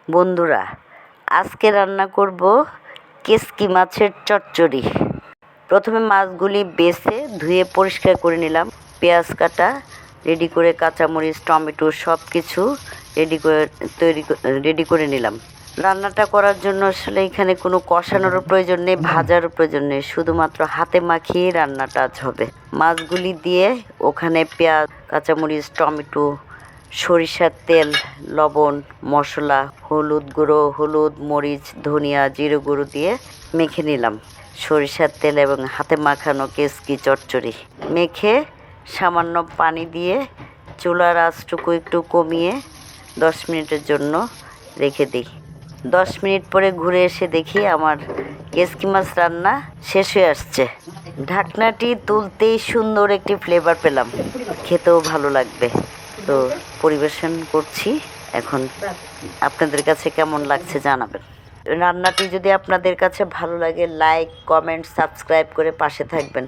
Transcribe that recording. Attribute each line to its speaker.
Speaker 1: বন্ধুরা, আজকে রান্না করব কেসকি মাছের চচ্চড়ি। প্রথমে মাছগুলি বেছে ধুয়ে পরিষ্কার করে নিলাম। পেঁয়াজ কাটা রেডি করে, কাঁচামরিচ, টমেটো সব কিছু রেডি করে নিলাম। রান্নাটা করার জন্য আসলে এখানে কোনো কষানোরও প্রয়োজন নেই, ভাজারও প্রয়োজন নেই, শুধুমাত্র হাতে মাখিয়ে রান্নাটা আজ হবে। মাছগুলি দিয়ে ওখানে পেঁয়াজ, কাঁচামরিচ, টমেটো, সরিষার তেল, লবণ, মশলা, হলুদ গুঁড়ো, হলুদ, মরিচ, ধনিয়া, জিরে গুঁড়ো দিয়ে মেখে নিলাম। সরিষার তেল এবং হাতে মাখানো কেসকি চচ্চড়ি মেখে সামান্য পানি দিয়ে চুলার আঁচটুকু একটু কমিয়ে 10 মিনিটের জন্য রেখে দিই। 10 মিনিট পরে ঘুরে এসে দেখি আমার কেসকি মাছ রান্না শেষ হয়ে আসছে। ঢাকনাটি তুলতেই সুন্দর একটি ফ্লেভার পেলাম, খেতেও ভালো লাগবে। তো পরিবেশন করছি। এখন আপনাদের কাছে কেমন লাগছে জানাবেন। রান্নাটি যদি আপনাদের কাছে ভালো লাগে, লাইক, কমেন্ট, সাবস্ক্রাইব করে পাশে থাকবেন।